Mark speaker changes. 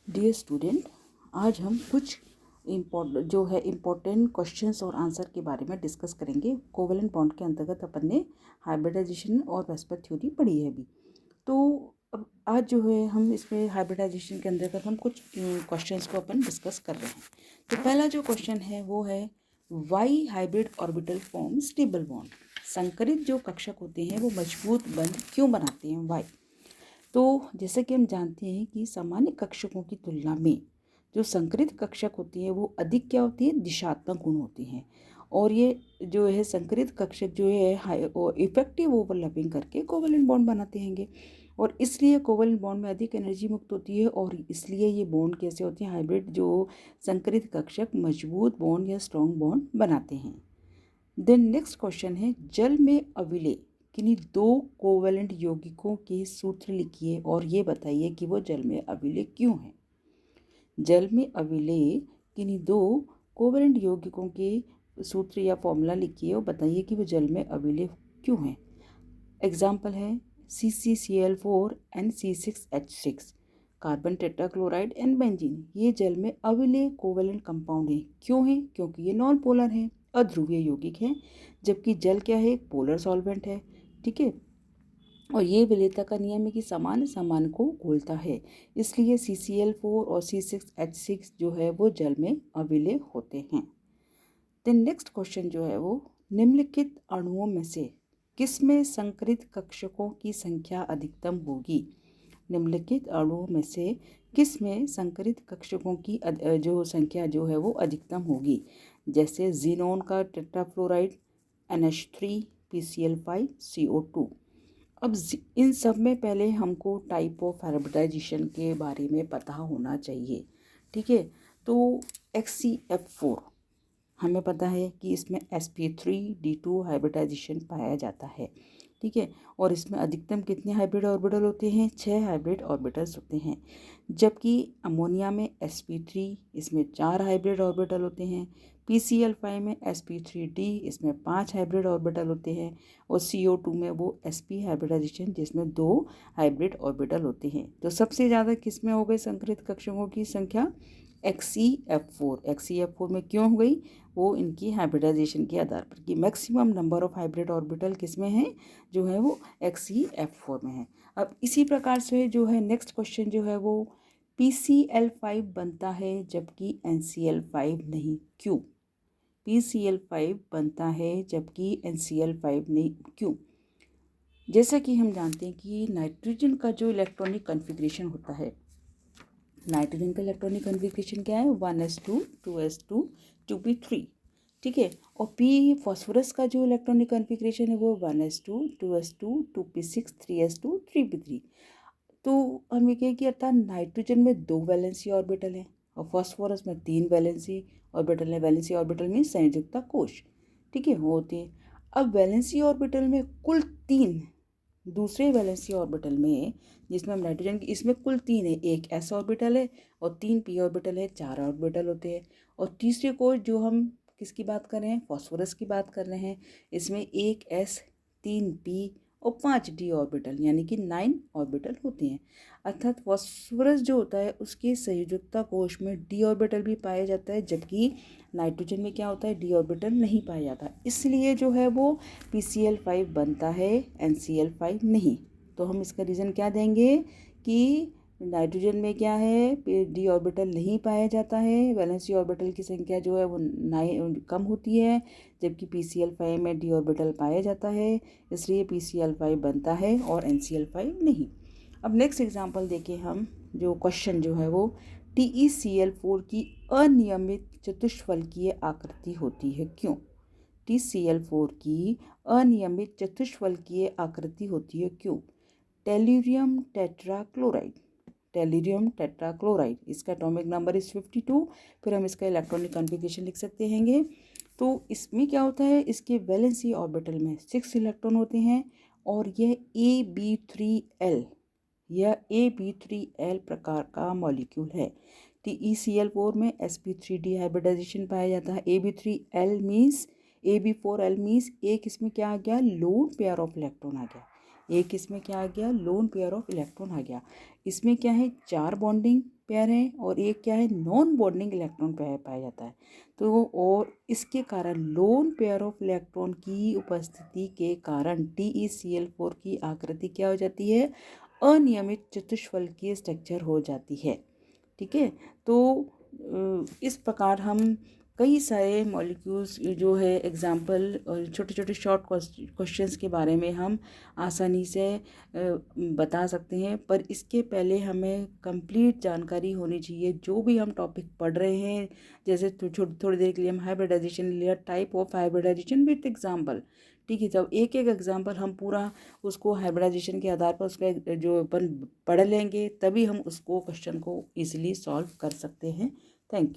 Speaker 1: Dear student, आज हम कुछ इम्पोर्टेंट क्वेश्चंस और आंसर के बारे में डिस्कस करेंगे। कोवेलेंट बॉन्ड के अंतर्गत अपन ने हाइब्रिडाइजेशन और वेस्पर थ्योरी पढ़ी है अभी। तो अब आज जो है हम इसमें हाइब्रिडाइजेशन के अंतर्गत हम कुछ क्वेश्चंस को अपन डिस्कस कर रहे हैं। तो पहला जो क्वेश्चन है वो है why hybrid orbital form stable bond. संकरित जो कक्षक होते हैं वो मजबूत बंध क्यों बनाते हैं, वाई। तो जैसे कि हम जानते हैं कि सामान्य कक्षकों की तुलना में जो संकरित कक्षक होती हैं वो अधिक क्या होती है, दिशात्मक गुण होती हैं। और ये जो है संकरित कक्षक जो है इफेक्टिव ओवरलैपिंग करके कोवेलेंट बॉन्ड बनाते हैंगे, और इसलिए कोवेलेंट बॉन्ड में अधिक एनर्जी मुक्त होती है। और इसलिए ये बॉन्ड कैसे होते हैं, हाइब्रिड जो संकरित कक्षक मजबूत बॉन्ड या स्ट्रॉन्ग बॉन्ड बनाते हैं। देन नेक्स्ट क्वेश्चन है, जल में अविलेय किन्हीं दो कोवेलेंट यौगिकों के सूत्र लिखिए और ये बताइए कि वो जल में अविलेय क्यों है। जल में अविलेय किन्हीं दो कोवेलेंट यौगिकों के सूत्र या फॉर्मूला लिखिए और बताइए कि वो जल में अविलेय क्यों है। एग्जाम्पल है CCCl4 and C6H6, carbon tetrachloride and benzene. ये जल में अविलेय कोवेलेंट कंपाउंड है। क्यों है? क्योंकि ये नॉन पोलर है, अध्रुवीय यौगिक है, जबकि जल क्या है, पोलर सॉल्वेंट है। ठीक है, और ये विलेयता का नियम है कि समान समान को घोलता है, इसलिए CCl4 और C6H6 जो है वो जल में अविलेय होते हैं। देन नेक्स्ट क्वेश्चन जो है वो, निम्नलिखित अणुओं में से किसमें संकरित कक्षकों की संख्या अधिकतम होगी। निम्नलिखित अणुओं में से किसमें संकरित कक्षकों की जो संख्या जो है वो अधिकतम होगी। जैसे जीनोन का टेट्राफ्लोराइड NH3 PCl5 CO2। अब इन सब में पहले हमको टाइप ऑफ हाइब्रिडाइजेशन के बारे में पता होना चाहिए। ठीक है, तो XCF4 हमें पता है कि इसमें sp3d2 हाइब्रिडाइजेशन पाया जाता है। ठीक है, और इसमें अधिकतम कितने हाइब्रिड ऑर्बिटल होते हैं, 6 हाइब्रिड ऑर्बिटल्स होते हैं। जबकि अमोनिया में sp3, इसमें 4 हाइब्रिड ऑर्बिटल होते हैं। PCl5 में sp3d, इसमें 5 हाइब्रिड ऑर्बिटल होते हैं। और CO2 में वो sp हाइब्रिडाइजेशन, जिसमें 2 हाइब्रिड ऑर्बिटल होते हैं। तो सबसे ज़्यादा किस में हो गई संकरित कक्षकों की संख्या, XCF4 में क्यों हो गई, वो इनकी हाइब्रिडाइजेशन के आधार पर कि maximum number of hybrid orbital किस में है, जो है वो XCF4 में है। अब इसी प्रकार से जो है नेक्स्ट क्वेश्चन जो है वो, PCl5 बनता है जबकि NCl5 नहीं, क्यों। PCl5 बनता है जबकि NCl5 नहीं, क्यों। जैसा कि हम जानते हैं कि नाइट्रोजन का जो इलेक्ट्रॉनिक कॉन्फ़िगरेशन होता है, नाइट्रोजन का इलेक्ट्रॉनिक कॉन्फ़िगरेशन क्या है, 1s2 2s2 2p3। ठीक है, और P फॉस्फोरस का जो इलेक्ट्रॉनिक कॉन्फ़िगरेशन है वो 1s2 2s2 2p6 3s2 3p3। तो हम ये कहें कि अर्थात नाइट्रोजन में 2 वैलेंसी ऑर्बिटल हैं और फॉस्फोरस में 3 वैलेंसी ऑर्बिटल है। वैलेंसी ऑर्बिटल में संयोजकता कोश, ठीक है, वो होती है। अब वैलेंसी ऑर्बिटल में कुल 3, दूसरे वैलेंसी ऑर्बिटल में जिसमें हम नाइट्रोजन की, इसमें कुल 3 है, एक s ऑर्बिटल है और 3 p ऑर्बिटल है, 4 ऑर्बिटल होते हैं। और तीसरे कोश जो हम किसकी बात कर रहे हैं, फॉस्फोरस की बात कर रहे हैं, इसमें एक s 3 p और 5 d ऑर्बिटल, यानी कि 9 ऑर्बिटल होते हैं। अर्थात फॉस्फोरस जो होता है उसके संयोजकता कोश में d ऑर्बिटल भी पाया जाता है, जबकि नाइट्रोजन में क्या होता है, d ऑर्बिटल नहीं पाया जाता। इसलिए जो है वो PCl5 बनता है, NCl5 नहीं। तो हम इसका रीज़न क्या देंगे कि नाइट्रोजन में क्या है, d ऑर्बिटल नहीं पाया जाता है, वैलेंसी ऑर्बिटल की संख्या जो है वो कम होती है, जबकि PCl5 में d ऑर्बिटल पाया जाता है, इसलिए PCl5 बनता है और NCl5 नहीं। अब नेक्स्ट एग्जांपल देखें हम, जो क्वेश्चन जो है वो, TeCl4 की अनियमित चतुष्फलकीय आकृति होती है, क्यों। TeCl4 की अनियमित चतुष्फलकीय आकृति होती है, क्यों। टेल्यूरियम टेट्राक्लोराइड, टेल्यूरियम टेट्राक्लोराइड, इसका एटॉमिक नंबर इस 52। फिर हम इसका इलेक्ट्रॉनिक कॉन्फ़िगरेशन लिख सकते हैंगे। तो इसमें क्या होता है, इसके वैलेंसी ऑर्बिटल में 6 इलेक्ट्रॉन होते हैं और यह AB3L, यह AB3L प्रकार का मॉलिक्यूल है। TeCl4 में sp3d हाइब्रिडाइजेशन पाया जाता है। AB4L मीन्स एक इसमें क्या आ गया, लोन पेयर ऑफ इलेक्ट्रॉन आ गया। एक इसमें क्या आ गया, लोन पेयर ऑफ इलेक्ट्रॉन आ गया। इसमें क्या है, 4 बॉन्डिंग पेयर हैं और एक क्या है, नॉन बॉन्डिंग इलेक्ट्रॉन पेयर पाया जाता है। तो और इसके कारण लोन पेयर ऑफ इलेक्ट्रॉन की उपस्थिति के कारण TeCl4 की आकृति क्या हो जाती है, अनियमित चतुष्फलकीय स्ट्रक्चर हो जाती है। ठीक है, तो इस प्रकार हम कई सारे मॉलिक्यूल्स जो है एग्जाम्पल और छोटे छोटे शॉर्ट क्वेश्चंस के बारे में हम आसानी से बता सकते हैं। पर इसके पहले हमें कंप्लीट जानकारी होनी चाहिए जो भी हम टॉपिक पढ़ रहे हैं। जैसे थोड़ी देर के लिए हम हाइब्रिडाइजेशन लिया, type of hybridisation with example. ठीक है, जब एक एक एग्जाम्पल हम पूरा उसको हाइब्रिडाइजेशन के आधार पर उसका जो अपन पढ़ लेंगे तभी हम उसको क्वेश्चन को ईजिली सॉल्व कर सकते हैं। Thank you.